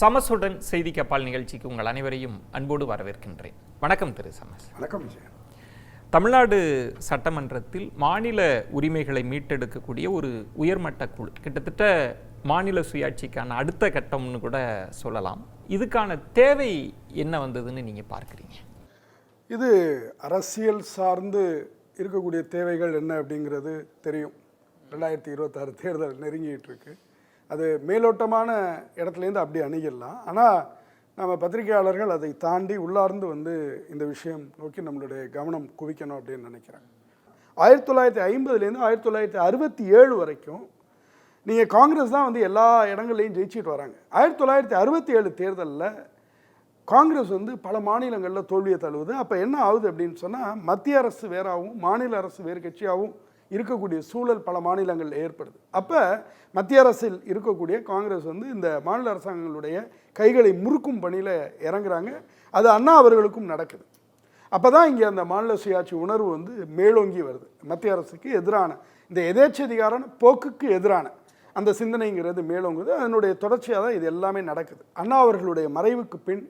சமசுடன் செய்தி கப்பால் நிகழ்ச்சிக்கு உங்கள் அனைவரையும் அன்போடு வரவேற்கின்றேன். வணக்கம் திரு சமஸ். வணக்கம். தமிழ்நாடு சட்டமன்றத்தில் மாநில உரிமைகளை மீட்டெடுக்கக்கூடிய ஒரு உயர்மட்ட குழு, கிட்டத்தட்ட மாநில சுயாட்சிக்கான அடுத்த கட்டம்னு கூட சொல்லலாம். இதுக்கான தேவை என்ன வந்ததுன்னு நீங்கள் பார்க்குறீங்க? இது அரசியல் சார்ந்து இருக்கக்கூடிய தேவைகள் என்ன அப்படிங்கிறது தெரியும். 2026 தேர்தல் நெருங்கிட்டு இருக்கு. அது மேலோட்டமான இடத்துலேருந்து அப்படி அணுகிடலாம். ஆனால் நம்ம பத்திரிகையாளர்கள் அதை தாண்டி உள்ளார்ந்து இந்த விஷயம் நோக்கி நம்மளுடைய கவனம் குவிக்கணும் அப்படின்னு நினைக்கிறேன். 1950லேருந்து 1967 வரைக்கும் நீங்கள் காங்கிரஸ் தான் எல்லா இடங்கள்லையும் ஜெயிச்சிட்டு வராங்க. 1967 தேர்தலில் காங்கிரஸ் பல மாநிலங்களில் தோல்வியை தழுவுது. அப்போ என்ன ஆகுது அப்படின்னு சொன்னால், மத்திய அரசு வேறாகவும் மாநில அரசு வேறு கட்சியாகவும் இருக்கக்கூடிய சூழல் பல மாநிலங்கள் ஏற்படுது. அப்போ மத்திய அரசில் இருக்கக்கூடிய காங்கிரஸ் இந்த மாநில அரசாங்கங்களுடைய கைகளை முறுக்கும் பணியில் இறங்குறாங்க. அது அண்ணா அவர்களுக்கும் நடக்குது. அப்போ தான் இங்கே அந்த மாநில சுயாட்சி உணர்வு மேலோங்கி வருது. மத்திய அரசுக்கு எதிரான இந்த எதேச்சதிகார போக்குக்கு எதிரான அந்த சிந்தனைங்கிறது மேலோங்குது. அதனுடைய தொடர்ச்சியாக தான் இது எல்லாமே நடக்குது. அண்ணா அவர்களுடைய மறைவுக்கு பின்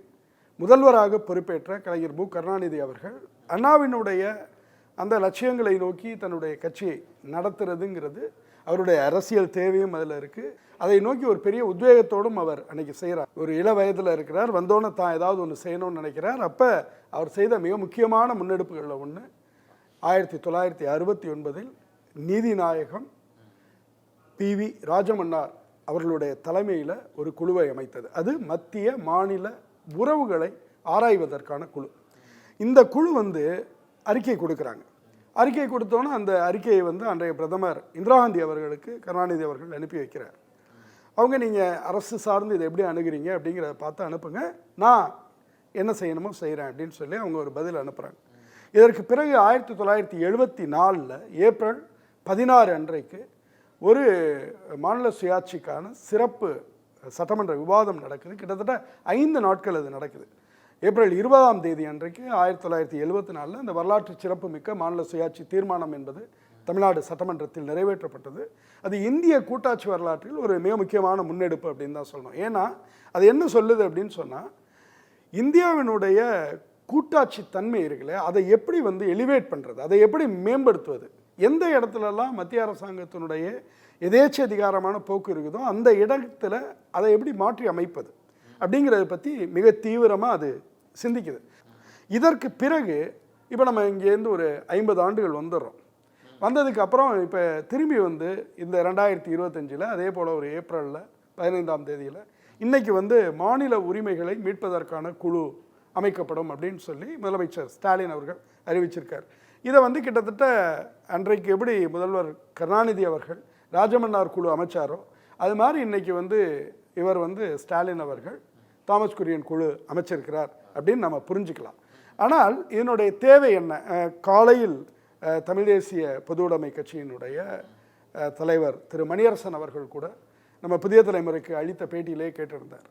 முதல்வராக பொறுப்பேற்ற கலைஞர் மு. கருணாநிதி அவர்கள் அண்ணாவினுடைய அந்த லட்சியங்களை நோக்கி தன்னுடைய கட்சியை நடத்துறதுங்கிறது அவருடைய அரசியல் தேவையும் அதில் இருக்குது. அதை நோக்கி ஒரு பெரிய உத்வேகத்தோடும் அவர் அன்றைக்கி செய்கிறார். ஒரு இள வயதில் இருக்கிறார். வந்தோன்னே தான் ஏதாவது ஒன்று செய்யணும்னு நினைக்கிறார். அப்போ அவர் செய்த மிக முக்கியமான முன்னெடுப்புகளில் ஒன்று 1969 நீதிநாயகம் PV ராஜமன்னார் அவர்களுடைய தலைமையில் ஒரு குழுவை அமைத்தது. அது மத்திய மாநில உறவுகளை ஆராய்வதற்கான குழு. இந்த குழு அறிக்கை கொடுக்குறாங்க. அறிக்கை கொடுத்தோன்னே அந்த அறிக்கையை அன்றைய பிரதமர் இந்திரா காந்தி அவர்களுக்கு கருணாநிதி அவர்கள் அனுப்பி வைக்கிறார். அவங்க நீங்கள் அரசு சார்ந்து இதை எப்படி அணுகிறீங்க அப்படிங்கிறத பார்த்து அனுப்புங்க, நான் என்ன செய்யணுமோ செய்கிறேன் அப்படின்னு சொல்லி அவங்க ஒரு பதில் அனுப்புகிறாங்க. இதற்கு பிறகு 1974 ஏப்ரல் 16 அன்றைக்கு ஒரு மாநில சுயாட்சிக்கான சிறப்பு சட்டமன்ற விவாதம் நடக்குது. கிட்டத்தட்ட 5 நாட்கள் அது நடக்குது. ஏப்ரல் 20 அன்றைக்கு 1974 இந்த வரலாற்று சிறப்பு மிக்க மாநில சுயாட்சி தீர்மானம் என்பது தமிழ்நாடு சட்டமன்றத்தில் நிறைவேற்றப்பட்டது. அது இந்திய கூட்டாட்சி வரலாற்றில் ஒரு மிக முக்கியமான முன்னெடுப்பு அப்படின்னு தான் சொல்லணும். ஏன்னா அது என்ன சொல்லுது அப்படின்னு சொன்னால், இந்தியாவினுடைய கூட்டாட்சி தன்மை இருக்குல்ல, அதை எப்படி எலிவேட் பண்ணுறது, அதை எப்படி மேம்படுத்துவது, எந்த இடத்துலலாம் மத்திய அரசாங்கத்தினுடைய எதேச்சதிகாரமான போக்கு இருக்குதோ அந்த இடத்துல அதை எப்படி மாற்றி அமைப்பது அப்படிங்கிறத பற்றி மிக தீவிரமாக அது சிந்திக்குது. இதற்கு பிறகு இப்போ நம்ம இங்கேருந்து ஒரு 50 ஆண்டுகள் வந்துடுறோம். வந்ததுக்கு அப்புறம் இப்போ திரும்பி இந்த 2025 அதே போல் ஒரு ஏப்ரலில் 15 இன்றைக்கி மாநில உரிமைகளை மீட்பதற்கான குழு அமைக்கப்படும் அப்படின்னு சொல்லி முதலமைச்சர் ஸ்டாலின் அவர்கள் அறிவிச்சிருக்கார். இதை கிட்டத்தட்ட அன்றைக்கு எப்படி முதல்வர் கருணாநிதி அவர்கள் ராஜமன்னார் குழு அமைச்சாரோ அது மாதிரி இன்றைக்கி இவர் ஸ்டாலின் அவர்கள் தாமஸ் குரியன் குழு அமைச்சிருக்கிறார் அப்படின்னு நம்ம புரிஞ்சுக்கலாம். ஆனால் இதனுடைய தேவை என்ன? காலையில் தமிழ் தேசிய பொதுவுடைமை கட்சியினுடைய தலைவர் திரு மணியரசன் அவர்கள் கூட நம்ம புதிய தலைமுறைக்கு அளித்த பேட்டியிலே கேட்டிருந்தார்.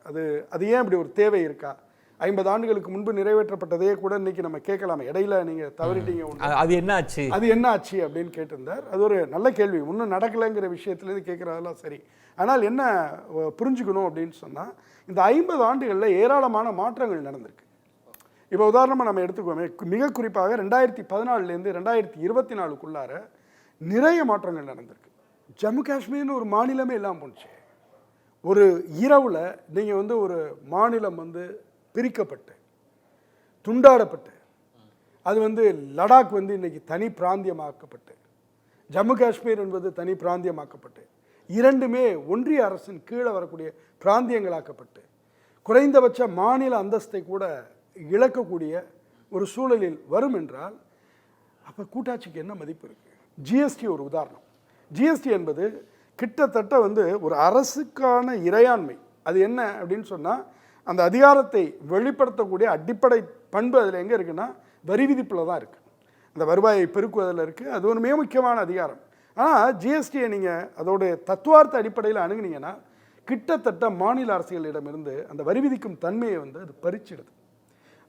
அது ஏன் இப்படி ஒரு தேவை இருக்கா? 50 ஆண்டுகளுக்கு முன்பு நிறைவேற்றப்பட்டதே கூட இன்னைக்கு நம்ம கேட்கலாமே, இடையில நீங்கள் தவறிட்டீங்க, அது என்ன ஆச்சு அப்படின்னு கேட்டிருந்தார். அது ஒரு நல்ல கேள்வி. இன்னும் நடக்கலைங்கிற விஷயத்துலேருந்து கேட்குறதெல்லாம் சரி. ஆனால் என்ன புரிஞ்சுக்கணும் அப்படின்னு சொன்னால், இந்த 50 ஆண்டுகளில் ஏராளமான மாற்றங்கள் நடந்திருக்கு. இப்போ உதாரணமாக நம்ம எடுத்துக்கோமே, மிக குறிப்பாக 2014லேருந்து 2024க்குள்ளார நிறைய மாற்றங்கள் நடந்திருக்கு. ஜம்மு காஷ்மீர்னு ஒரு மாநிலமே இல்லாமல் போணுச்சு. ஒரு இரவில் நீங்கள் ஒரு மாநிலம் பிரிக்கப்பட்டு துண்டாடப்பட்டு அது லடாக் இன்னைக்கு தனி பிராந்தியமாக்கப்பட்டு, ஜம்மு காஷ்மீர் என்பது தனி பிராந்தியமாக்கப்பட்டு, இரண்டுமே ஒன்றிய அரசின் கீழே வரக்கூடிய பிராந்தியங்களாக்கப்பட்டு, குறைந்தபட்ச மாநில அந்தஸ்தை கூட இழக்கக்கூடிய ஒரு சூழலில் வரும் என்றால் அப்போ கூட்டாட்சிக்கு என்ன மதிப்பு இருக்குது? ஜிஎஸ்டி ஒரு உதாரணம். ஜிஎஸ்டி என்பது கிட்டத்தட்ட ஒரு அரசுக்கான இறையாண்மை. அது என்ன அப்படின்னு சொன்னால், அந்த அதிகாரத்தை வெளிப்படுத்தக்கூடிய அடிப்படை பண்பு அதில் எங்கே இருக்குன்னா வரி விதிப்பில் தான் இருக்குது. அந்த வருவாயை பெருக்குவதில் இருக்குது. அது ஒரு மிக முக்கியமான அதிகாரம். ஆனால் ஜிஎஸ்டியை நீங்கள் அதோடைய தத்துவார்த்த அடிப்படையில் அணுகுனீங்கன்னா கிட்டத்தட்ட மாநில அரசுகளிடமிருந்து அந்த வரி விதிக்கும் தன்மையை அது பறிச்சிடுது.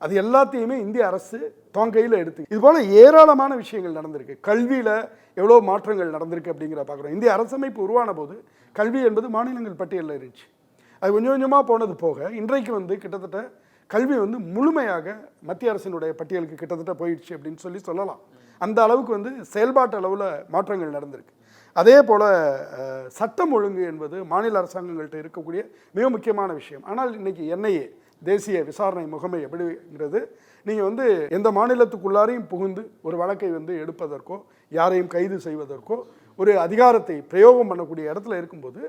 அது எல்லாத்தையுமே இந்திய அரசு தான் கையில் எடுத்து, இதுபோல் ஏராளமான விஷயங்கள் நடந்திருக்கு. கல்வியில் எவ்வளோ மாற்றங்கள் நடந்திருக்கு அப்படிங்கிற பார்க்குறோம். இந்திய அரசமைப்பு உருவான போது கல்வி என்பது மாநிலங்கள் பட்டியலில் இருந்துச்சு. அது கொஞ்சம் கொஞ்சமாக போனது போக இன்றைக்கு வந்து கிட்டத்தட்ட கல்வி வந்து முழுமையாக மத்திய அரசினுடைய பட்டியலுக்கு கிட்டத்தட்ட போயிடுச்சு அப்படின்னு சொல்லலாம். அந்த அளவுக்கு வந்து செயல்பாட்டு அளவில் மாற்றங்கள் நடந்திருக்கு. அதே போல் சட்டம் ஒழுங்கு என்பது மாநில அரசாங்கங்கள்ட்ட இருக்கக்கூடிய மிக முக்கியமான விஷயம். ஆனால் இன்றைக்கி NIA தேசிய விசாரணை முகமை எப்படிங்கிறது நீங்கள் வந்து எந்த மாநிலத்துக்குள்ளாரையும் புகுந்து ஒரு வழக்கை வந்து எடுப்பதற்கோ யாரையும் கைது செய்வதற்கோ ஒரு அதிகாரத்தை பிரயோகம் பண்ணக்கூடிய இடத்துல இருக்கும்போது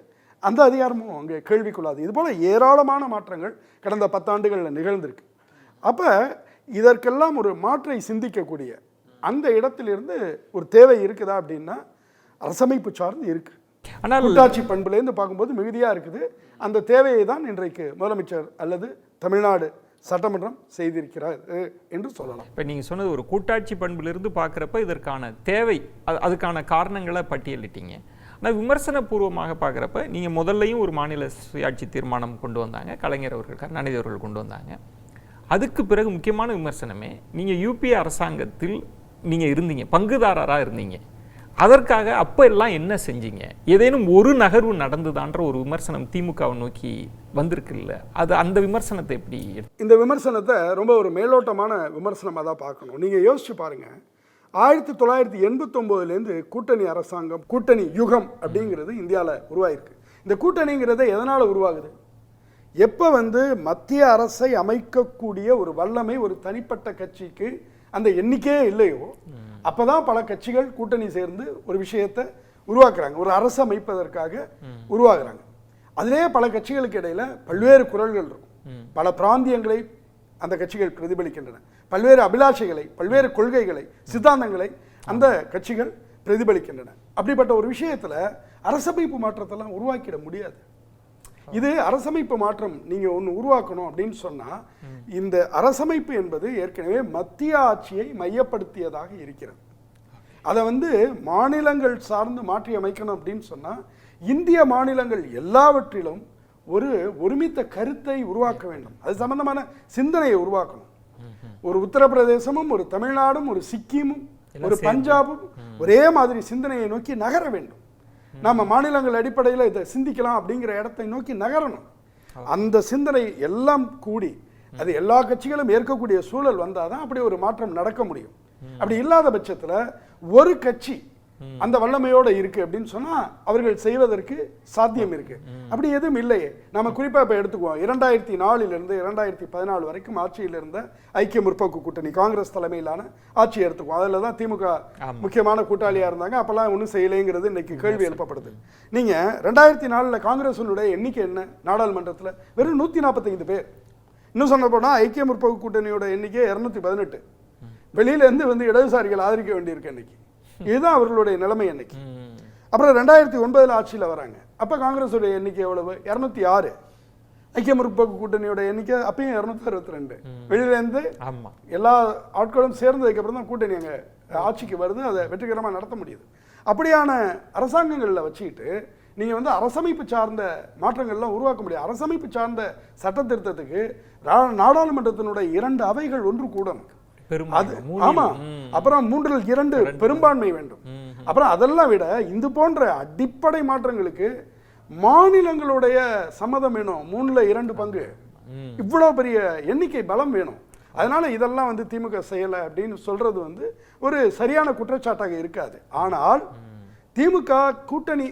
அந்த அதிகாரமும் அங்கே கேள்விக்குள்ளாது. இதுபோல் ஏராளமான மாற்றங்கள் கடந்த 10 ஆண்டுகளில் நிகழ்ந்திருக்கு. அப்போ இதற்கெல்லாம் ஒரு மாற்றை சிந்திக்கக்கூடிய அந்த இடத்திலிருந்து ஒரு தேவை இருக்குதா அப்படின்னா அரசமைப்பு சார்ந்து இருக்குது. ஆனால் கூட்டாட்சி பண்புலேருந்து பார்க்கும்போது மிகுதியாக இருக்குது. அந்த தேவையை தான் இன்றைக்கு முதலமைச்சர் அல்லது தமிழ்நாடு சட்டமன்றம் செய்திருக்கிறார் என்று சொல்லலாம். இப்போ நீங்கள் சொன்னது ஒரு கூட்டாட்சி பண்பிலிருந்து பார்க்குறப்ப இதற்கான தேவை, அதுக்கான காரணங்களை பட்டியலிட்டீங்க. ஆனால் விமர்சனபூர்வமாக பார்க்குறப்ப நீங்கள் முதல்லையும் ஒரு மாநில சுயாட்சி தீர்மானம் கொண்டு வந்தாங்க, கலைஞர் அவர்கள், கருணாநிதி அவர்கள் கொண்டு வந்தாங்க. அதுக்கு பிறகு முக்கியமான விமர்சனமே நீங்கள் UPA அரசாங்கத்தில் நீங்கள் இருந்தீங்க, பங்குதாரராக இருந்தீங்க. அதற்காக அப்போ எல்லாம் என்ன செஞ்சீங்க? ஏதேனும் ஒரு நகர்வு நடந்துதான்ற ஒரு விமர்சனம் திமுகவை நோக்கி வந்திருக்குல்ல, அது அந்த விமர்சனத்தை எப்படி? இந்த விமர்சனத்தை ரொம்ப ஒரு மேலோட்டமான விமர்சனமாக தான் பார்க்கணும். நீங்கள் யோசிச்சு பாருங்கள், 1989லேருந்து கூட்டணி அரசாங்கம், கூட்டணி யுகம் அப்படிங்கிறது இந்தியாவில் உருவாயிருக்கு. இந்த கூட்டணிங்கிறத எதனால் உருவாகுது? எப்போ வந்து மத்திய அரசை அமைக்கக்கூடிய ஒரு வல்லமை ஒரு தனிப்பட்ட கட்சிக்கு அந்த எண்ணிக்கையே இல்லையோ அப்போ தான் பல கட்சிகள் கூட்டணி சேர்ந்து ஒரு விஷயத்தை உருவாக்குறாங்க, ஒரு அரசு அமைப்பதற்காக உருவாக்குறாங்க. அதிலே பல கட்சிகளுக்கு இடையில் பல்வேறு குரல்கள் இருக்கும், பல பிராந்தியங்களை அந்த கட்சிகள் பிரதிபலிக்கின்றன, பல்வேறு அபிலாஷைகளை, பல்வேறு கொள்கைகளை, சித்தாந்தங்களை அந்த கட்சிகள் பிரதிபலிக்கின்றன. அப்படிப்பட்ட ஒரு விஷயத்தில் அரசமைப்பு மாற்றத்தெல்லாம் உருவாக்கிட முடியாது. இது அரசமைப்பு மாற்றம் நீங்கள் ஒன்று உருவாக்கணும் அப்படின்னு சொன்னால் இந்த அரசமைப்பு என்பது ஏற்கனவே மத்திய ஆட்சியை மையப்படுத்தியதாக இருக்கிறது. அதை வந்து மாநிலங்கள் சார்ந்து மாற்றி அமைக்கணும் அப்படின்னு சொன்னால் இந்திய மாநிலங்கள் எல்லாவற்றிலும் ஒரு ஒருமித்த கருத்தை உருவாக்க வேண்டும், அது சம்பந்தமான சிந்தனையை உருவாக்கணும். ஒரு உத்தரப்பிரதேசமும் ஒரு தமிழ்நாடும் ஒரு சிக்கிமும் ஒரு பஞ்சாபும் ஒரே மாதிரி சிந்தனையை நோக்கி நகர வேண்டும். நம்ம மாநிலங்கள் அடிப்படையில் இதை சிந்திக்கலாம் அப்படிங்கிற இடத்தை நோக்கி நகரணும். அந்த சிந்தனை எல்லாம் கூடி அது எல்லா கட்சிகளும் ஏற்கக்கூடிய சூழல் வந்தால் தான் அப்படி ஒரு மாற்றம் நடக்க முடியும். அப்படி இல்லாத பட்சத்தில் ஒரு கட்சி அந்த வல்லமையோடு இருக்கு அப்படின்னு சொன்னால் அவர்கள் செய்வதற்கு சாத்தியம் இருக்கு. அப்படி எதுவும் இல்லையே. நம்ம குறிப்பாக இப்போ எடுத்துக்குவோம், 2004லிருந்து 2014 வரைக்கும் ஆட்சியில் இருந்த ஐக்கிய முற்போக்கு கூட்டணி காங்கிரஸ் தலைமையிலான ஆட்சி எடுத்துக்குவோம். அதில் தான் திமுக முக்கியமான கூட்டாளியாக இருந்தாங்க. அப்போல்லாம் ஒன்றும் செய்யலைங்கிறது இன்னைக்கு கேள்வி எழுப்பப்படுது. நீங்கள் 2004 காங்கிரஸினுடைய எண்ணிக்கை என்ன? நாடாளுமன்றத்தில் வெறும் 145 பேர். இன்னும் சொன்ன போனால் ஐக்கிய முற்போக்கு கூட்டணியோட எண்ணிக்கை 218. வெளியிலேருந்து வந்து இடதுசாரிகள் ஆதரிக்க வேண்டியிருக்கு இன்னைக்கு. இதுதான் அவர்களுடைய நிலைமை அன்னைக்கு. அப்புறம் 2009 ஆட்சியில் வராங்க. அப்போ காங்கிரஸுடைய எண்ணிக்கை எவ்வளவு? 206. ஐக்கிய முற்போக்கு கூட்டணியோட எண்ணிக்கை அப்பயும் 262. வெளியிலேருந்து எல்லா ஆட்களும் சேர்ந்ததுக்கு அப்புறம் தான் கூட்டணி அங்கே ஆட்சிக்கு வருது, அதை வெற்றிகரமாக நடத்த முடியுது. அப்படியான அரசாங்கங்களில் வச்சுக்கிட்டு நீங்கள் வந்து அரசமைப்பு சார்ந்த மாற்றங்கள்லாம் உருவாக்க முடியாது. அரசமைப்பு சார்ந்த சட்ட திருத்தத்துக்கு நாடாளுமன்றத்தினுடைய 2 அவைகள் ஒன்று கூடணும். அது ஆமா. அப்புறம் 3/2 பெரும்பான்மை வேண்டும். அப்புறம் அதெல்லாம் விட இந்த போன்ற அடிப்படை மாற்றங்களுக்கு மாநிலங்களுடைய சம்மதம் வேணும். 3/2 பங்கு, இவ்வளவு பெரிய எண்ணிக்கை பலம் வேணும். அதனால இதெல்லாம் வந்து திமுக செய்யலை அப்படின்னு சொல்றது வந்து ஒரு சரியான குற்றச்சாட்டாக இருக்காது. ஆனால் திமுக கூட்டணி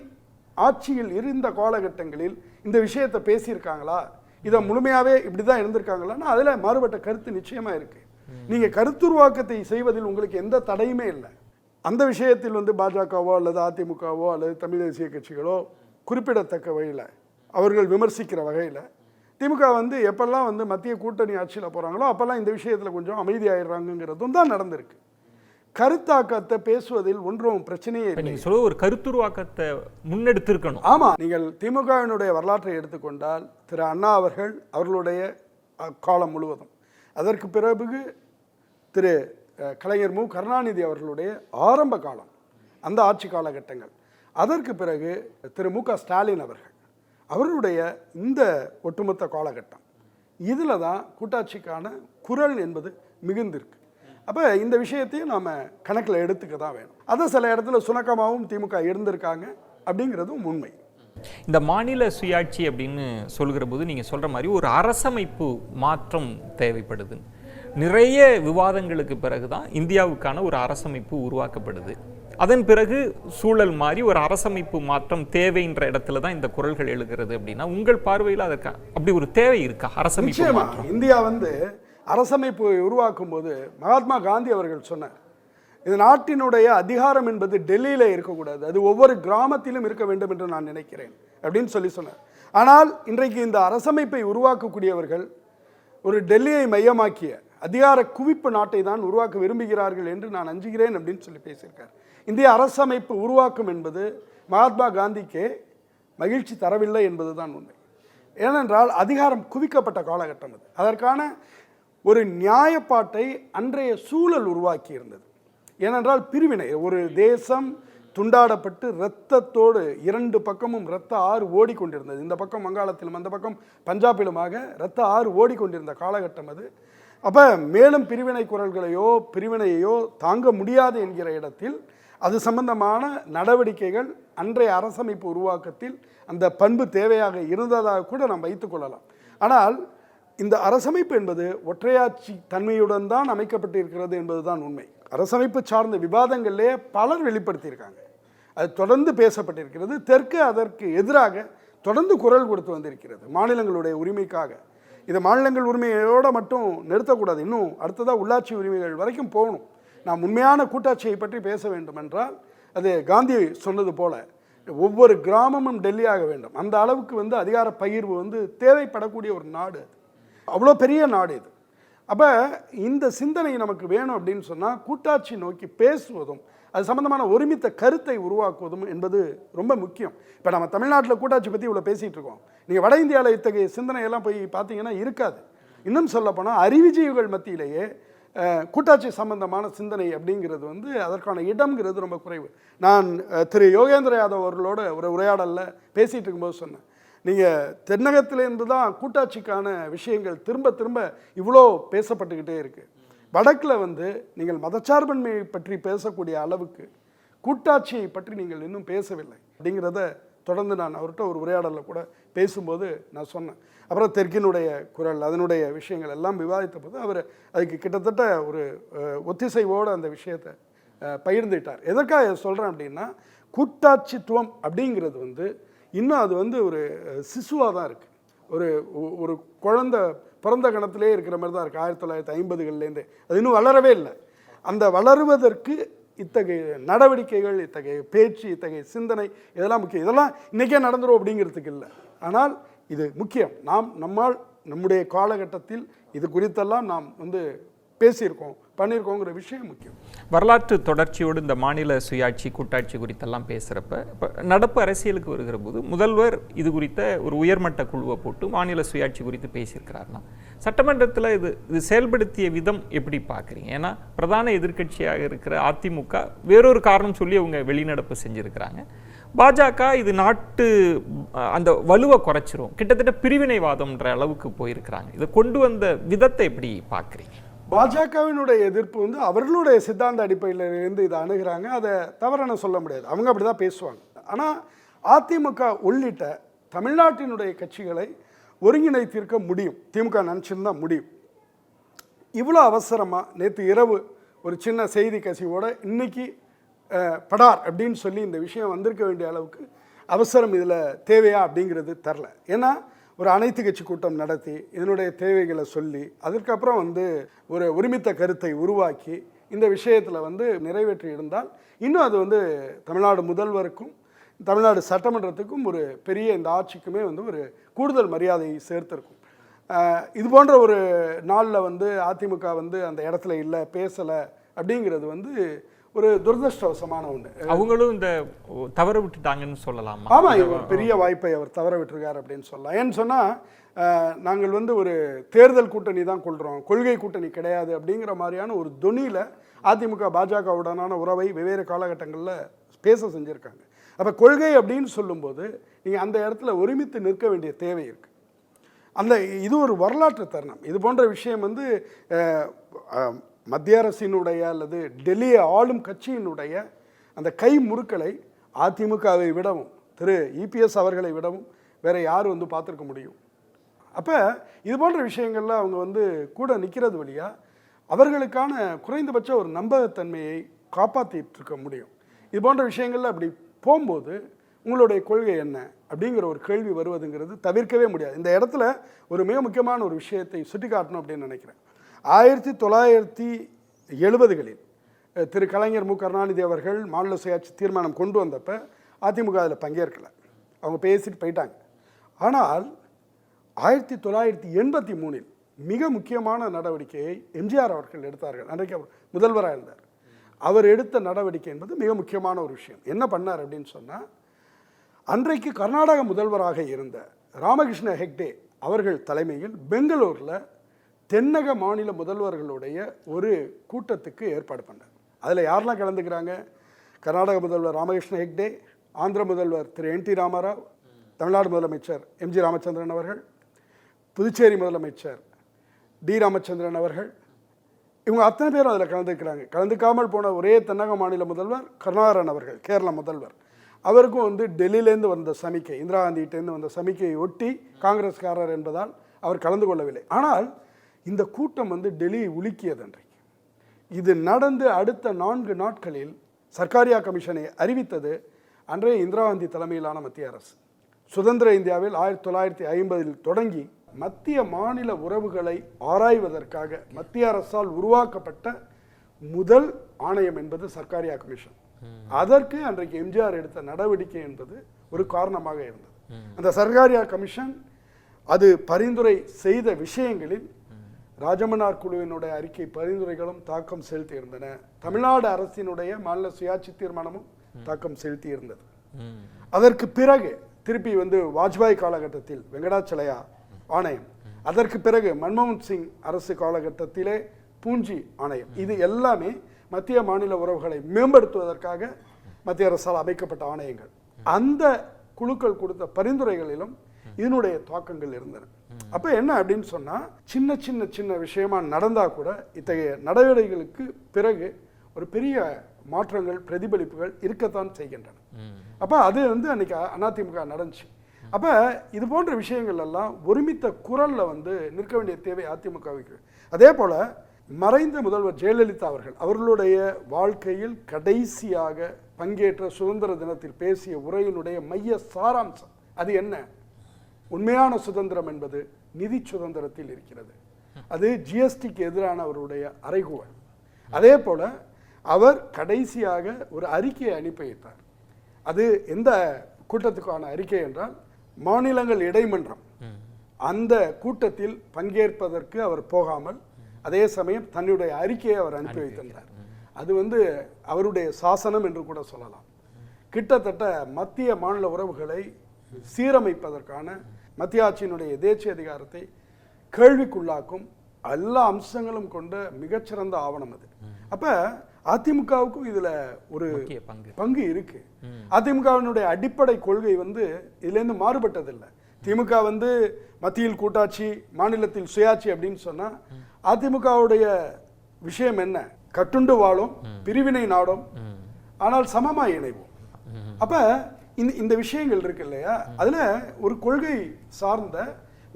ஆட்சியில் இருந்த காலகட்டங்களில் இந்த விஷயத்தை பேசியிருக்காங்களா, இதை முழுமையாவே இப்படிதான் இருந்திருக்காங்களான்னா அதுல மாறுபட்ட கருத்து நிச்சயமா இருக்கு. நீங்க கருத்துருவாக்கத்தை செய்வதில் உங்களுக்கு எந்த தடையுமே இல்லை. அந்த விஷயத்தில் வந்து பாஜகவோ அல்லது அதிமுகவோ அல்லது தமிழ் தேசிய கட்சிகளோ குறிப்பிடத்தக்க வகையில் அவர்கள் விமர்சிக்கிற வகையில் திமுக வந்து எப்பெல்லாம் வந்து மத்திய கூட்டணி ஆட்சியில் போகிறாங்களோ அப்போல்லாம் இந்த விஷயத்தில் கொஞ்சம் அமைதியாயிடுறாங்கிறதும் தான் நடந்திருக்கு. கருத்தாக்கத்தை பேசுவதில் ஒன்றும் பிரச்சனையே இல்லை. நீங்கள் சொல்ல ஒரு கருத்துருவாக்கத்தை முன்னெடுத்திருக்கணும். ஆமாம், நீங்கள் திமுகவினுடைய வரலாற்றை எடுத்துக்கொண்டால் திரு அண்ணா அவர்களுடைய காலம் முழுவதும், அதற்கு பிறகு திரு கலைஞர் மு கருணாநிதி அவர்களுடைய ஆரம்ப காலம், அந்த ஆட்சி காலகட்டங்கள், அதற்கு பிறகு திரு மு.க. ஸ்டாலின் அவர்களுடைய இந்த ஒட்டுமொத்த காலகட்டம், இதில் தான் கூட்டாட்சிக்கான குரல் என்பது மிகுந்திருக்கு. அப்போ இந்த விஷயத்தையும் நாம் கணக்கில் எடுத்துக்க தான் வேணும். அதை சில இடத்துல சுணக்கமாகவும் திமுக இருந்திருக்காங்க அப்படிங்கிறதும் உண்மை. இந்த மாநில சுயாட்சி அப்படின்னு சொல்கிற போது நீங்கள் சொல்கிற மாதிரி ஒரு அரசமைப்பு மாற்றம் தேவைப்படுது. நிறைய விவாதங்களுக்கு பிறகு தான் இந்தியாவுக்கான ஒரு அரசமைப்பு உருவாக்கப்படுது. அதன் பிறகு சூழல் மாறி ஒரு அரசமைப்பு மாற்றம் தேவைன்ற இடத்துல தான் இந்த குரல்கள் எழுகிறது. அப்படின்னா உங்கள் பார்வையில் அதற்கு அப்படி ஒரு தேவை இருக்கா? அரசமைப்பு மாற்றம் இந்தியா அரசமைப்பு உருவாக்கும் போது மகாத்மா காந்தி அவர்கள் சொன்னார், இந்த நாட்டினுடைய அதிகாரம் என்பது டெல்லியில இருக்கக்கூடாது, அது ஒவ்வொரு கிராமத்திலும் இருக்க வேண்டும் என்று நான் நினைக்கிறேன் அப்படின்னு சொன்னார். ஆனால் இன்றைக்கு இந்த அரசமைப்பை உருவாக்கக்கூடியவர்கள் ஒரு டெல்லியை மையமாக்கிய அதிகார குவிப்பு நாட்டை தான் உருவாக்க விரும்புகிறார்கள் என்று நான் அஞ்சுகிறேன் அப்படின்னு சொல்லி பேசியிருக்கார். இந்திய அரசமைப்பு உருவாக்கும் என்பது மகாத்மா காந்திக்கே மகிழ்ச்சி தரவில்லை என்பதுதான் உண்மை. ஏனென்றால் அதிகாரம் குவிக்கப்பட்ட காலகட்டம் அது. அதற்கான ஒரு நியாயப்பாட்டை அன்றைய சூழல் உருவாக்கி இருந்தது. ஏனென்றால் பிரிவினை, ஒரு தேசம் துண்டாடப்பட்டு இரத்தத்தோடு இரண்டு பக்கமும் இரத்த ஆறு ஓடிக்கொண்டிருந்தது. இந்த பக்கம் வங்காளத்திலும் அந்த பக்கம் பஞ்சாபிலுமாக இரத்த ஆறு ஓடிக்கொண்டிருந்த காலகட்டம் அது. அப்போ மேலும் பிரிவினை குரல்களையோ பிரிவினையையோ தாங்க முடியாது என்கிற இடத்தில் அது சம்பந்தமான நடவடிக்கைகள் அன்றைய அரசமைப்பு உருவாக்கத்தில் அந்த பண்பு தேவையாக இருந்ததாக கூட நாம் வைத்துக்கொள்ளலாம். ஆனால் இந்த அரசமைப்பு என்பது ஒற்றையாட்சி தன்மையுடன் தான் அமைக்கப்பட்டிருக்கிறது என்பதுதான் உண்மை. அரசமைப்பு சார்ந்த விவாதங்களிலே பலர் வெளிப்படுத்தியிருக்காங்க, அது தொடர்ந்து பேசப்பட்டிருக்கிறது. தெற்கு அதற்கு எதிராக தொடர்ந்து குரல் கொடுத்து வந்திருக்கிறது மாநிலங்களுடைய உரிமைக்காக. இது மாநிலங்கள் உரிமையோடு மட்டும் நிறுத்தக்கூடாது, இன்னும் அடுத்ததாக உள்ளாட்சி உரிமைகள் வரைக்கும் போகணும். நாம் உண்மையான கூட்டாட்சியை பற்றி பேச வேண்டும் என்றால் அது காந்தி சொன்னது போல ஒவ்வொரு கிராமமும் டெல்லியாக வேண்டும். அந்த அளவுக்கு அதிகார பகிர்வு தேவைப்படக்கூடிய ஒரு நாடு, அவ்வளோ பெரிய நாடு இது. அப்போ இந்த சிந்தனை நமக்கு வேணும் அப்படின்னு சொன்னால் கூட்டாட்சி நோக்கி பேசுவதும் அது சம்பந்தமான ஒருமித்த கருத்தை உருவாக்குவதும் என்பது ரொம்ப முக்கியம். இப்போ நம்ம தமிழ்நாட்டில் கூட்டாட்சி பற்றி இவ்வளோ பேசிகிட்டு இருக்கோம். நீங்கள் வட இந்தியாவில் இத்தகைய சிந்தனையெல்லாம் போய் பார்த்தீங்கன்னா இருக்காது. இன்னும் சொல்லப்போனால் அறிவுஜீவிகள் மத்தியிலேயே கூட்டாட்சி சம்பந்தமான சிந்தனை அப்படிங்கிறது அதற்கான இடம்ங்கிறது ரொம்ப குறைவு. நான் திரு யோகேந்திர யாதவ் அவர்களோட ஒரு உரையாடலில் பேசிகிட்டு இருக்கும்போது சொன்னேன், நீங்கள் தென்னகத்திலேருந்து தான் கூட்டாட்சிக்கான விஷயங்கள் திரும்ப திரும்ப இவ்வளோ பேசப்பட்டுக்கிட்டே இருக்குது. வடக்கில் நீங்கள் மதச்சார்பன்மையை பற்றி பேசக்கூடிய அளவுக்கு கூட்டாட்சியை பற்றி நீங்கள் இன்னும் பேசவில்லை அப்படிங்கிறத தொடர்ந்து நான் அவர்கிட்ட ஒரு உரையாடலில் கூட பேசும்போது நான் சொன்னேன். அப்புறம் தெற்கினுடைய குரல் அதனுடைய விஷயங்கள் எல்லாம் விவாதித்த போது அவர் அதுக்கு கிட்டத்தட்ட ஒரு ஒத்திசைவோடு அந்த விஷயத்தை பகிர்ந்துட்டார். எதற்காக சொல்கிறேன் அப்படின்னா, கூட்டாட்சித்துவம் அப்படிங்கிறது இன்னும் அது ஒரு சிசுவாக தான் இருக்குது. ஒரு குழந்தை பிறந்த கணத்திலே இருக்கிற மாதிரி தான் இருக்குது. 1950கள்லேருந்தே அது இன்னும் வளரவே இல்லை. அந்த வளருவதற்கு இத்தகைய நடவடிக்கைகள், இத்தகைய பேச்சு, இத்தகைய சிந்தனை இதெல்லாம் முக்கியம். இதெல்லாம் இன்றைக்கே நடந்துடும் அப்படிங்கிறதுக்கு இல்லை, ஆனால் இது முக்கியம். நம்முடைய காலகட்டத்தில் இது குறித்தெல்லாம் நாம் பேசியிருக்கோம், பண்ணியிருக்கோங்கிற விஷயம் முக்கியம். வரலாற்று தொடர்ச்சியோடு இந்த மாநில சுயாட்சி கூட்டாட்சி குறித்தெல்லாம் பேசுகிறப்ப இப்போ நடப்பு அரசியலுக்கு வருகிற போது முதல்வர் இது குறித்த ஒரு உயர்மட்ட குழுவை போட்டு மாநில சுயாட்சி குறித்து பேசியிருக்கிறாருன்னா சட்டமன்றத்தில் இது செயல்படுத்திய விதம் எப்படி பார்க்குறீங்க? ஏன்னா பிரதான எதிர்க்கட்சியாக இருக்கிற அதிமுக வேறொரு காரணம் சொல்லி அவங்க வெளிநடப்பு செஞ்சுருக்கிறாங்க. பாஜக இது நாட்டு அந்த வலுவை குறைச்சிரும், கிட்டத்தட்ட பிரிவினைவாதம்ன்ற அளவுக்கு போயிருக்கிறாங்க. இதை கொண்டு வந்த விதத்தை எப்படி பார்க்குறீங்க? பாஜகவினுடைய எதிர்ப்பு அவர்களுடைய சித்தாந்த அடிப்படையில் இருந்து இதை அணுகிறாங்க. அதை தவறான சொல்ல முடியாது, அவங்க அப்படி தான் பேசுவாங்க. ஆனால் அதிமுக உள்ளிட்ட தமிழ்நாட்டினுடைய கட்சிகளை ஒருங்கிணைத்திருக்க முடியும், திமுக நினச்சிருந்தா முடியும். இவ்வளோ அவசரமாக நேற்று இரவு ஒரு சின்ன செய்தி கசிவோட இன்னைக்கு படார் அப்படின்னு சொல்லி இந்த விஷயம் வந்திருக்க வேண்டிய அளவுக்கு அவசரம் இதில் தேவையா அப்படிங்கிறது தெரில. ஏன்னா ஒரு அனைத்து கட்சி கூட்டம் நடத்தி இதனுடைய தேவைகளை சொல்லி அதற்கப்புறம் ஒரு ஒருமித்த கருத்தை உருவாக்கி இந்த விஷயத்தில் நிறைவேற்றி இருந்தால் இன்னும் அது தமிழ்நாடு முதல்வருக்கும் தமிழ்நாடு சட்டமன்றத்துக்கும் ஒரு பெரிய இந்த ஆட்சிக்குமே ஒரு கூடுதல் மரியாதையை சேர்த்திருக்கும். இது போன்ற ஒரு நாளில் அதிமுக அந்த இடத்துல இல்லை, பேசலை அப்படிங்கிறது ஒரு துரதிருஷ்டவசமான ஒன்று. அவங்களும் இந்த தவற விட்டுட்டாங்கன்னு சொல்லலாம். ஆமாம், ஒரு பெரிய வாய்ப்பை அவர் தவற விட்டுருக்கார் அப்படின்னு சொல்லலாம். ஏன்னு சொன்னால் நாங்கள் ஒரு தேர்தல் கூட்டணி தான் கொள்கிறோம், கொள்கை கூட்டணி கிடையாது அப்படிங்கிற மாதிரியான ஒரு தொனியில் அதிமுக பாஜகவுடனான உறவை வெவ்வேறு காலகட்டங்களில் பேச செஞ்சுருக்காங்க. அப்போ கொள்கை அப்படின்னு சொல்லும்போது நீங்கள் அந்த இடத்துல ஒருமித்து நிற்க வேண்டிய தேவை இருக்குது. இது ஒரு வரலாற்று தருணம். இது போன்ற விஷயம் மத்திய அரசினுடைய அல்லது டெல்லியை ஆளும் கட்சியினுடைய அந்த கை முறுக்களை அதிமுகவை விடவும் திரு இபிஎஸ் அவர்களை விடவும் வேற யார் வந்து பார்த்துருக்க முடியும்? அப்போ இது போன்ற விஷயங்கள்ல அவங்க வந்து கூட நிற்கிறது வழியா அவர்களுக்கான குறைந்தபட்ச ஒரு நம்பகத்தன்மையை காப்பாற்றிட்டு இருக்க முடியும். இது போன்ற விஷயங்கள்ல அப்படி போகும்போது உங்களுடைய கொள்கை என்ன அப்படிங்கிற ஒரு கேள்வி வருவதுங்கிறது தவிர்க்கவே முடியாது. இந்த இடத்துல ஒரு மிக முக்கியமான ஒரு விஷயத்தை சுட்டி காட்டணும் அப்படின்னு நினைக்கிறேன். 1970களில் திரு கலைஞர் மு கருணாநிதி அவர்கள் மாநில சுயாட்சி தீர்மானம் கொண்டு வந்தப்ப அதிமுக அதில் பங்கேற்கலை, அவங்க பேசிட்டு போயிட்டாங்க. ஆனால் 1983 மிக முக்கியமான நடவடிக்கையை எம்ஜிஆர் அவர்கள் எடுத்தார்கள். அன்றைக்கு அவர் முதல்வராக இருந்தார். அவர் எடுத்த நடவடிக்கை என்பது மிக முக்கியமான ஒரு விஷயம். என்ன பண்ணார் அப்படின்னு சொன்னால், அன்றைக்கு கர்நாடக முதல்வராக இருந்த ராமகிருஷ்ண ஹெக்டே அவர்கள் தலைமையில் பெங்களூரில் தென்னக மாநில முதல்வர்களுடைய ஒரு கூட்டத்துக்கு ஏற்பாடு பண்ணார். அதில் யாரெல்லாம் கலந்துக்கிறாங்க? கர்நாடக முதல்வர் ராமகிருஷ்ண ஹெக்டே, ஆந்திர முதல்வர் திரு என்.டி. ராமராவ், தமிழ்நாடு முதலமைச்சர் எம்.ஜி. ராமச்சந்திரன் அவர்கள், புதுச்சேரி முதலமைச்சர் டி. ராமச்சந்திரன் அவர்கள், இவங்க அத்தனை பேரும் அதில் கலந்துக்கிறாங்க. கலந்துக்காமல் போன ஒரே தென்னக மாநில முதல்வர் கருணாகரன் அவர்கள், கேரள முதல்வர். அவருக்கும் வந்து டெல்லியிலேருந்து வந்த சமிக்கை, இந்திரா காந்திகிட்டேருந்து வந்த சமிக்கையை ஒட்டி காங்கிரஸ்காரர் என்பதால் அவர் கலந்து கொள்ளவில்லை. ஆனால் இந்த கூட்டம் வந்து டெல்லியை உலுக்கியது. அன்றைக்கு இது நடந்து அடுத்த 4 நாட்களில் சர்க்காரியா கமிஷனை அறிவித்தது அன்றைய இந்திரா காந்தி தலைமையிலான மத்திய அரசு. சுதந்திர இந்தியாவில் 1950 தொடங்கி மத்திய மாநில உறவுகளை ஆராய்வதற்காக மத்திய அரசால் உருவாக்கப்பட்ட முதல் ஆணையம் என்பது சர்க்காரியா கமிஷன். அதற்கு அன்றைக்கு எம்ஜிஆர் எடுத்த நடவடிக்கை என்பது ஒரு காரணமாக இருந்தது. அந்த சர்க்காரியா கமிஷன் அது பரிந்துரை செய்த விஷயங்களில் ராஜமன்னார் குழுவினுடைய அறிக்கை பரிந்துரைகளும் தாக்கம் செலுத்தி இருந்தன. தமிழ்நாடு அரசினுடைய மாநில சுயாட்சி தீர்மானமும் தாக்கம் செலுத்தி இருந்தது. அதற்கு பிறகு திருப்பி வந்து வாஜ்பாய் காலகட்டத்தில் வெங்கடாச்சலயா ஆணையம், அதற்கு பிறகு மன்மோகன் சிங் அரசு காலகட்டத்திலே பூஞ்சி ஆணையம், இது எல்லாமே மத்திய மாநில உறவுகளை மேம்படுத்துவதற்காக மத்திய அரசால் அமைக்கப்பட்ட ஆணையங்கள். அந்த குழுக்கள் கொடுத்த பரிந்துரைகளிலும் இதனுடைய தாக்கங்கள் இருந்தன. அப்ப என்ன அப்படின்னு சொன்னா, சின்ன சின்ன சின்ன விஷயமா நடந்தா கூட இத்தகைய நடவடிக்கைகளுக்கு பிறகு ஒரு பெரிய மாற்றங்கள் பிரதிபலிப்புகள் இருக்கத்தான் செய்கின்றன. அப்ப அது வந்து அன்னைக்கு அதிமுக நடந்துச்சு. அப்ப இது போன்ற விஷயங்கள் எல்லாம் ஒருமித்த குரல்ல வந்து நிற்க வேண்டிய தேவை அதிமுகவுக்கு. அதே போல மறைந்த முதல்வர் ஜெயலலிதா அவர்களுடைய வாழ்க்கையில் கடைசியாக பங்கேற்ற சுதந்திர தினத்தில் பேசிய உரையினுடைய மைய சாராம்சம் அது என்ன? உண்மையான சுதந்திரம் என்பது நிதி சுதந்திரத்தில் இருக்கிறது. அது ஜிஎஸ்டிக்கு எதிரான அவருடைய அறைகூவல். அதே போல அவர் கடைசியாக ஒரு அறிக்கையை அனுப்பி வைத்தார். அது எந்த கூட்டத்துக்கான அறிக்கை என்றால், மாநிலங்கள் இடைமன்றம் அந்த கூட்டத்தில் பங்கேற்பதற்கு அவர் போகாமல் அதே சமயம் தன்னுடைய அறிக்கையை அவர் அனுப்பி வைத்திருந்தார். அது வந்து அவருடைய சாசனம் என்று கூட சொல்லலாம். கிட்டத்தட்ட மத்திய மாநில உறவுகளை சீரமைப்பதற்கான மத்திய ஆட்சியினுடைய எதேச்சை அதிகாரத்தை கேள்விக்குள்ளாக்கும் எல்லா அம்சங்களும் கொண்ட மிகச்சிறந்த ஆவணம் அது. அப்ப அதிமுகவுக்கும் இதுல ஒரு பங்கு இருக்கு. அதிமுகவினுடைய அடிப்படை கொள்கை வந்து இதுல இருந்து மாறுபட்டதில்லை. திமுக வந்து மத்தியில் கூட்டாட்சி, மாநிலத்தில் சுயாட்சி அப்படின்னு சொன்னா, அதிமுகவுடைய விஷயம் என்ன? கட்டுண்டு வாழும், பிரிவினை நாடும், ஆனால் சமமாய் இணைவோம். அப்ப இந்த விஷயங்கள் இருக்கு இல்லையா, அதுல ஒரு கொள்கை சார்ந்த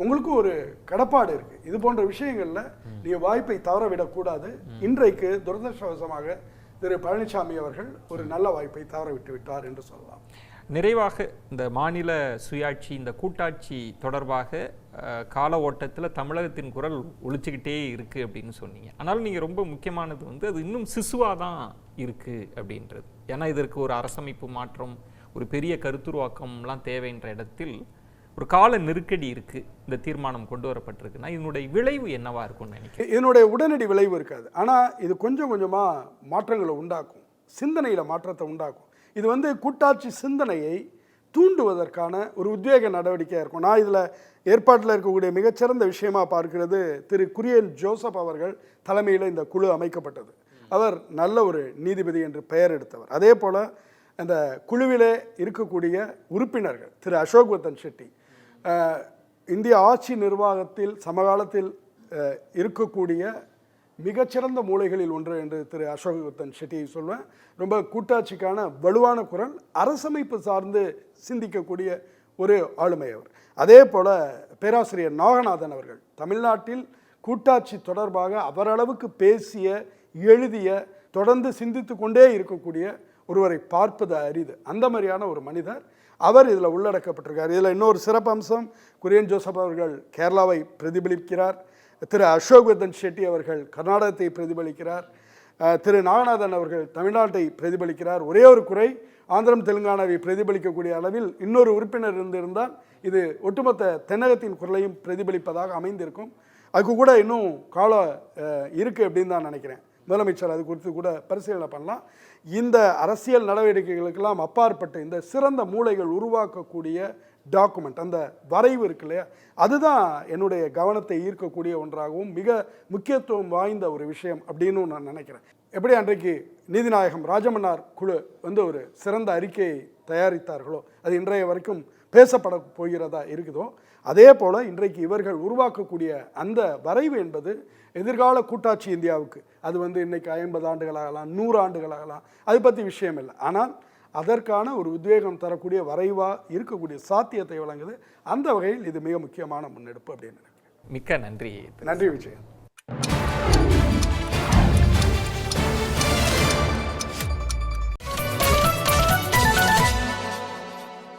உங்களுக்கு ஒரு கடப்பாடு இருக்கு. இது போன்ற விஷயங்கள்ல நீங்க வாய்ப்பை தவறவிடக்கூடாது. இன்றைக்கு துரதிருஷ்டவசமாக திரு பழனிசாமி அவர்கள் ஒரு நல்ல வாய்ப்பை தவற விட்டு விட்டார் என்று சொல்லலாம். நிறைவாக இந்த மாநில சுயாட்சி, இந்த கூட்டாட்சி தொடர்பாக கால ஓட்டத்தில் தமிழகத்தின் குரல் ஒழிச்சுக்கிட்டே இருக்கு அப்படின்னு சொன்னீங்க. ஆனாலும் நீங்கள் ரொம்ப முக்கியமானது வந்து அது இன்னும் சிசுவாக தான் இருக்கு அப்படின்றது. ஏன்னா இதற்கு ஒரு அரசமைப்பு மாற்றம், ஒரு பெரிய கருத்துருவாக்கம்லாம் தேவைன்ற இடத்தில் ஒரு கால நெருக்கடி இருக்கு. இந்த தீர்மானம் கொண்டு வரப்பட்டிருக்குன்னா இதனுடைய விளைவு என்னவா இருக்கும்னு நினைக்கிறேன்? இதனுடைய உடனடி விளைவு இருக்காது. ஆனால் இது கொஞ்சம் கொஞ்சமாக மாற்றங்களை உண்டாக்கும், சிந்தனையில் மாற்றத்தை உண்டாக்கும். இது வந்து கூட்டாட்சி சிந்தனையை தூண்டுவதற்கான ஒரு உத்வேக நடவடிக்கையாக இருக்கும். நான் இதில் ஏற்பாட்டில் இருக்கக்கூடிய மிகச்சிறந்த விஷயமா பார்க்கிறது, திரு குரியன் ஜோசப் அவர்கள் தலைமையில் இந்த குழு அமைக்கப்பட்டது. அவர் நல்ல ஒரு நீதிபதி என்று பெயர் எடுத்தவர். அதே போல் அந்த குழுவிலே இருக்கக்கூடிய உறுப்பினர்கள் திரு அசோக் வர்தன் ஷெட்டி, இந்திய ஆட்சி நிர்வாகத்தில் சமகாலத்தில் இருக்கக்கூடிய மிகச்சிறந்த மூளைகளில் ஒன்று என்று திரு அசோக் ஷெட்டியை சொல்வேன். ரொம்ப கூட்டாட்சிக்கான வலுவான குரல், அரசமைப்பு சார்ந்து சிந்திக்கக்கூடிய ஒரு ஆளுமை அவர். அதே போல பேராசிரியர் நாகநாதன் அவர்கள் தமிழ்நாட்டில் கூட்டாட்சி தொடர்பாக அவரளவுக்கு பேசிய, எழுதிய, தொடர்ந்து சிந்தித்து கொண்டே இருக்கக்கூடிய ஒருவரை பார்ப்பது அரிது. அந்த மாதிரியான ஒரு மனிதர் அவர் இதில் உள்ளடக்கப்பட்டிருக்கார். இதில் இன்னொரு சிறப்பு அம்சம், குரியன் ஜோசப் அவர்கள் கேரளாவை பிரதிபலிக்கிறார், திரு அசோக் ஷெட்டி அவர்கள் கர்நாடகத்தை பிரதிபலிக்கிறார், திரு நாகநாதன் அவர்கள் தமிழ்நாட்டை பிரதிபலிக்கிறார். ஒரே ஒரு குறை, ஆந்திரம் தெலுங்கானாவை பிரதிபலிக்கக்கூடிய அளவில் இன்னொரு உறுப்பினர் இருந்திருந்தால் இது ஒட்டுமொத்த தென்னகத்தின் குரலையும் பிரதிபலிப்பதாக அமைந்திருக்கும். அதுக்கு கூட இன்னும் காலம் இருக்குது அப்படின்னு தான் நினைக்கிறேன். முதலமைச்சர் அது குறித்து கூட பரிசீலனை பண்ணலாம். இந்த அரசியல் நடவடிக்கைகளுக்கெல்லாம் அப்பாற்பட்டு இந்த சிறந்த மூளைகள் உருவாக்கக்கூடிய டாக்குமெண்ட், அந்த வரைவு இருக்கு இல்லையா, அதுதான் என்னுடைய கவனத்தை ஈர்க்கக்கூடிய ஒன்றாகவும் மிக முக்கியத்துவம் வாய்ந்த ஒரு விஷயம் அப்படின்னு நான் நினைக்கிறேன். எப்படி அன்றைக்கு நீதிநாயகம் ராஜமன்னார் குழு ஒரு சிறந்த அறிக்கையை தயாரித்தார்களோ, அது இன்றைய வரைக்கும் பேசப்பட போகிறதா இருக்குதோ, அதே போல் இன்றைக்கு இவர்கள் உருவாக்கக்கூடிய அந்த வரைவு என்பது எதிர்கால கூட்டாட்சி இந்தியாவுக்கு, அது இன்னைக்கு 50 ஆண்டுகளாகலாம், 100 ஆண்டுகளாகலாம், அது பற்றி விஷயம் இல்லை. ஆனால் அதற்கான ஒரு உத்வேகம் தரக்கூடிய வரைவாக இருக்கக்கூடிய சாத்தியத்தை வழங்குது. அந்த வகையில் இது மிக முக்கியமான முன்னெடுப்பு அப்படின்னு நினைக்கிறேன். மிக்க நன்றி. நன்றி விஜயன்.